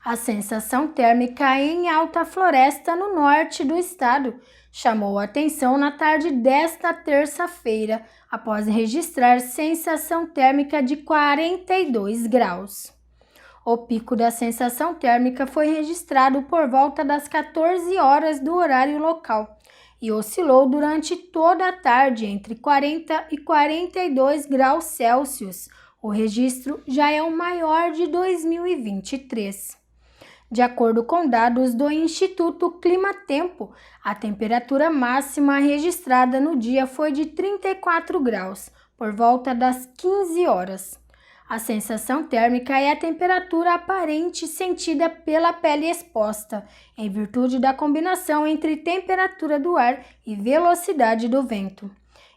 A sensação térmica em Alta Floresta, no norte do estado, chamou a atenção na tarde desta terça-feira, após registrar sensação térmica de 42 graus. O pico da sensação térmica foi registrado por volta das 14 horas do horário local e oscilou durante toda a tarde entre 40 e 42 graus Celsius. O registro já é o maior de 2023. De acordo com dados do Instituto Climatempo, a temperatura máxima registrada no dia foi de 34 graus, por volta das 15 horas. A sensação térmica é a temperatura aparente sentida pela pele exposta, em virtude da combinação entre temperatura do ar e velocidade do vento,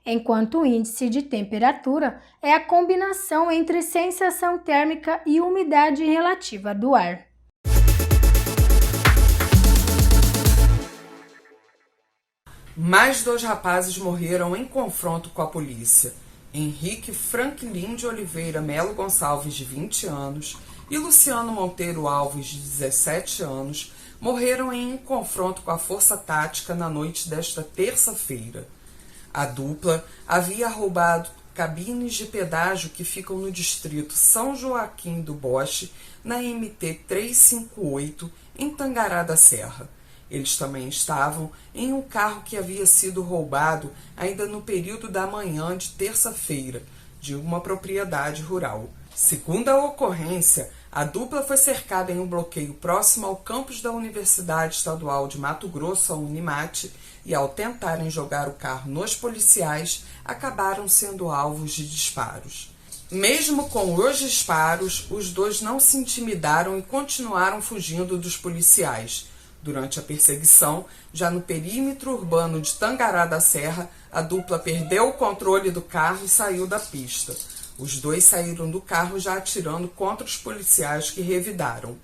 enquanto o índice de temperatura é a combinação entre sensação térmica e umidade relativa do ar. Mais 2 rapazes morreram em confronto com a polícia. Henrique Franklin de Oliveira Melo Gonçalves, de 20 anos, e Luciano Monteiro Alves, de 17 anos, morreram em confronto com a Força Tática na noite desta terça-feira. A dupla havia roubado cabines de pedágio que ficam no distrito São Joaquim do Boche, na MT 358, em Tangará da Serra. Eles também estavam em um carro que havia sido roubado ainda no período da manhã de terça-feira, de uma propriedade rural. Segundo a ocorrência, a dupla foi cercada em um bloqueio próximo ao campus da Universidade Estadual de Mato Grosso, a Unimate, e ao tentarem jogar o carro nos policiais, acabaram sendo alvos de disparos. Mesmo com os disparos, os dois não se intimidaram e continuaram fugindo dos policiais. Durante a perseguição, já no perímetro urbano de Tangará da Serra, a dupla perdeu o controle do carro e saiu da pista. Os dois saíram do carro já atirando contra os policiais que revidaram.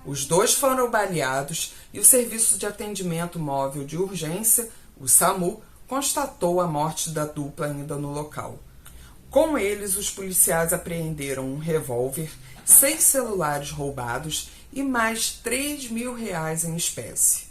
Os dois foram baleados e o Serviço de Atendimento Móvel de Urgência, o SAMU, constatou a morte da dupla ainda no local. Com eles, os policiais apreenderam um revólver, 6 celulares roubados e mais R$3.000 em espécie.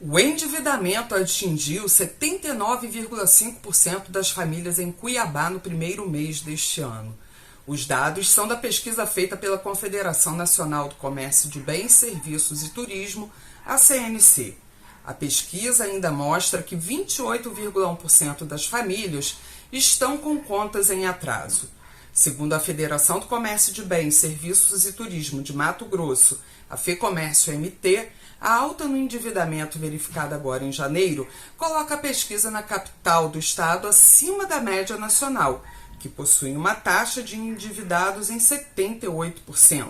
O endividamento atingiu 79,5% das famílias em Cuiabá no primeiro mês deste ano. Os dados são da pesquisa feita pela Confederação Nacional do Comércio de Bens, Serviços e Turismo, a CNC. A pesquisa ainda mostra que 28,1% das famílias estão com contas em atraso. Segundo a Federação do Comércio de Bens, Serviços e Turismo de Mato Grosso, a FEComércio MT, a alta no endividamento verificada agora em janeiro coloca a pesquisa na capital do estado acima da média nacional, que possui uma taxa de endividados em 78%.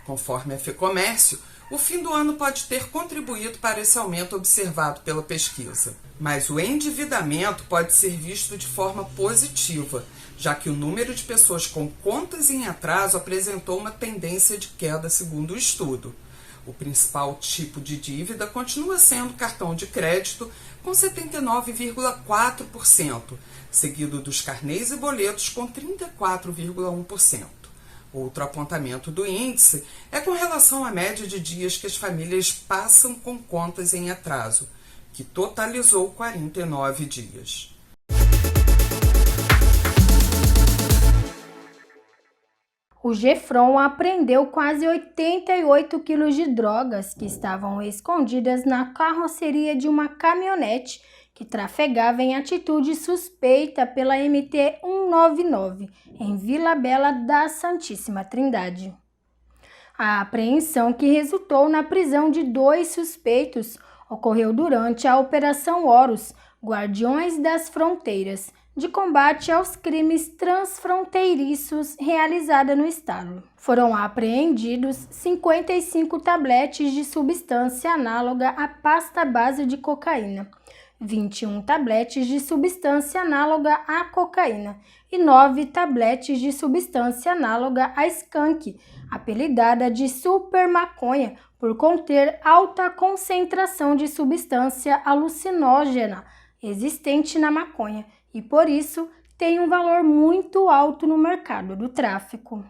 Conforme a FEComércio, o fim do ano pode ter contribuído para esse aumento observado pela pesquisa. Mas o endividamento pode ser visto de forma positiva, já que o número de pessoas com contas em atraso apresentou uma tendência de queda, segundo o estudo. O principal tipo de dívida continua sendo o cartão de crédito, com 79,4%, seguido dos carnês e boletos, com 34,1%. Outro apontamento do índice é com relação à média de dias que as famílias passam com contas em atraso, que totalizou 49 dias. O GEFRON apreendeu quase 88 quilos de drogas que estavam escondidas na carroceria de uma caminhonete que trafegava em atitude suspeita pela MT 199, em Vila Bela da Santíssima Trindade. A apreensão, que resultou na prisão de 2 suspeitos, ocorreu durante a Operação Horus, Guardiões das Fronteiras, de combate aos crimes transfronteiriços realizada no estado. Foram apreendidos 55 tabletes de substância análoga à pasta base de cocaína, 21 tabletes de substância análoga à cocaína e 9 tabletes de substância análoga à skunk, apelidada de super maconha por conter alta concentração de substância alucinógena existente na maconha e, por isso, têm um valor muito alto no mercado do tráfico.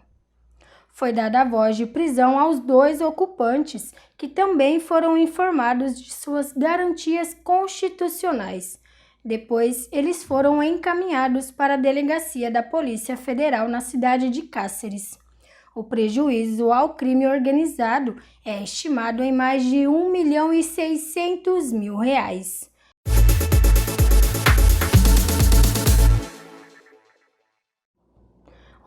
Foi dada a voz de prisão aos 2 ocupantes, que também foram informados de suas garantias constitucionais. Depois, eles foram encaminhados para a delegacia da Polícia Federal na cidade de Cáceres. O prejuízo ao crime organizado é estimado em mais de R$ 1.600.000.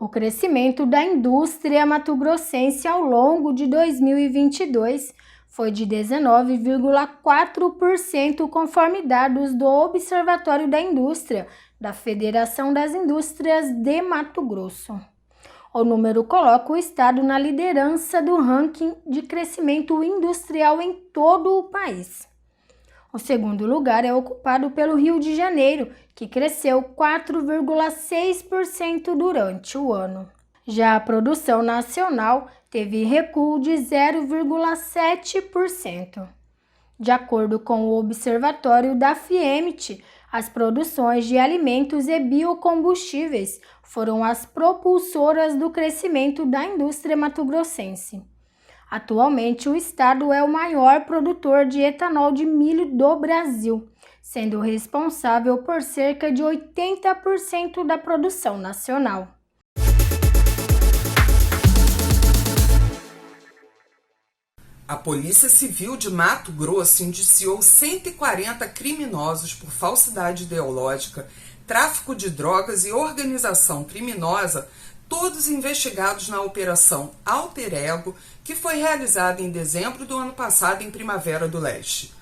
O crescimento da indústria mato-grossense ao longo de 2022 foi de 19,4%, conforme dados do Observatório da Indústria da Federação das Indústrias de Mato Grosso. O número coloca o estado na liderança do ranking de crescimento industrial em todo o país. O segundo lugar é ocupado pelo Rio de Janeiro, que cresceu 4,6% durante o ano. Já a produção nacional teve recuo de 0,7%. De acordo com o Observatório da FIEMT, as produções de alimentos e biocombustíveis foram as propulsoras do crescimento da indústria mato-grossense. Atualmente, o estado é o maior produtor de etanol de milho do Brasil, sendo responsável por cerca de 80% da produção nacional. A Polícia Civil de Mato Grosso indiciou 140 criminosos por falsidade ideológica, tráfico de drogas e organização criminosa, todos investigados na Operação Alter Ego, que foi realizada em dezembro do ano passado em Primavera do Leste.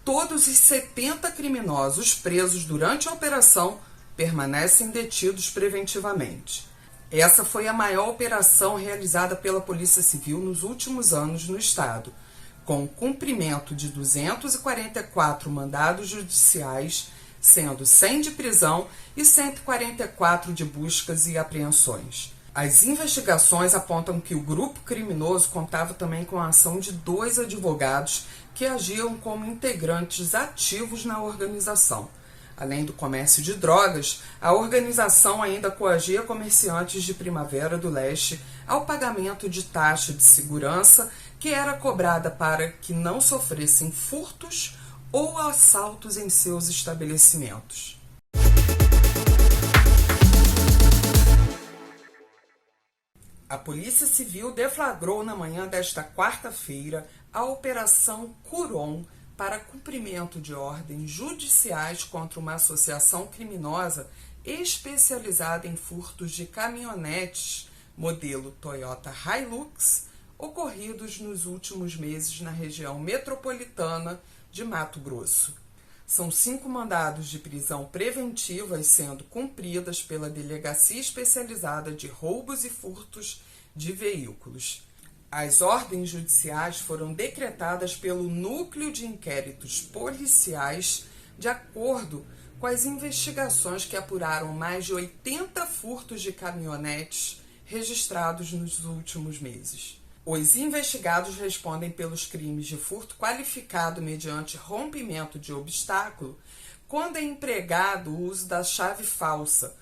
Todos os 70 criminosos presos durante a operação permanecem detidos preventivamente. Essa foi a maior operação realizada pela Polícia Civil nos últimos anos no estado, com o cumprimento de 244 mandados judiciais, sendo 100 de prisão e 144 de buscas e apreensões. As investigações apontam que o grupo criminoso contava também com a ação de 2 advogados que agiam como integrantes ativos na organização. Além do comércio de drogas, a organização ainda coagia comerciantes de Primavera do Leste ao pagamento de taxa de segurança que era cobrada para que não sofressem furtos ou assaltos em seus estabelecimentos. A Polícia Civil deflagrou na manhã desta quarta-feira a Operação Curon para cumprimento de ordens judiciais contra uma associação criminosa especializada em furtos de caminhonetes modelo Toyota Hilux ocorridos nos últimos meses na região metropolitana de Mato Grosso. São 5 mandados de prisão preventivas sendo cumpridas pela Delegacia Especializada de Roubos e Furtos de Veículos. As ordens judiciais foram decretadas pelo Núcleo de Inquéritos Policiais de acordo com as investigações que apuraram mais de 80 furtos de caminhonetes registrados nos últimos meses. Os investigados respondem pelos crimes de furto qualificado mediante rompimento de obstáculo, quando é empregado o uso da chave falsa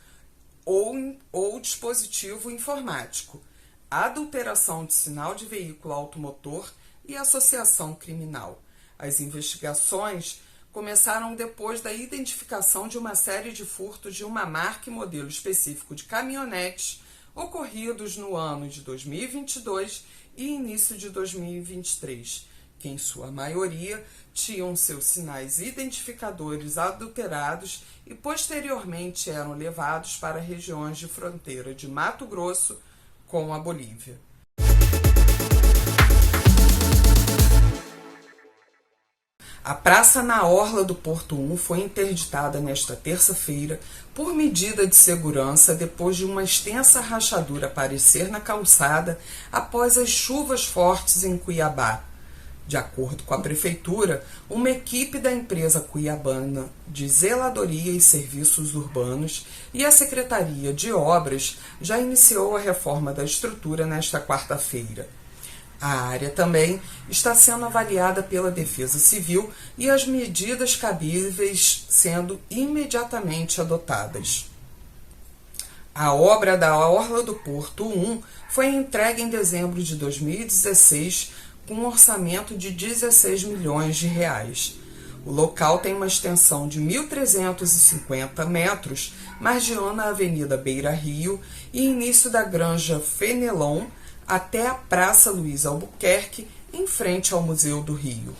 ou dispositivo informático, adulteração de sinal de veículo automotor e associação criminal. As investigações começaram depois da identificação de uma série de furtos de uma marca e modelo específico de caminhonetes ocorridos no ano de 2022 e início de 2023, que em sua maioria tinham seus sinais identificadores adulterados e posteriormente eram levados para regiões de fronteira de Mato Grosso com a Bolívia. A praça na orla do Porto 1 foi interditada nesta terça-feira por medida de segurança depois de uma extensa rachadura aparecer na calçada após as chuvas fortes em Cuiabá. De acordo com a prefeitura, uma equipe da empresa cuiabana de zeladoria e serviços urbanos e a Secretaria de Obras já iniciou a reforma da estrutura nesta quarta-feira. A área também está sendo avaliada pela Defesa Civil e as medidas cabíveis sendo imediatamente adotadas. A obra da Orla do Porto 1 foi entregue em dezembro de 2016 com um orçamento de 16 milhões de reais. O local tem uma extensão de 1.350 metros, margeando a Avenida Beira Rio e início da Granja Fenelon até a Praça Luiz Albuquerque, em frente ao Museu do Rio.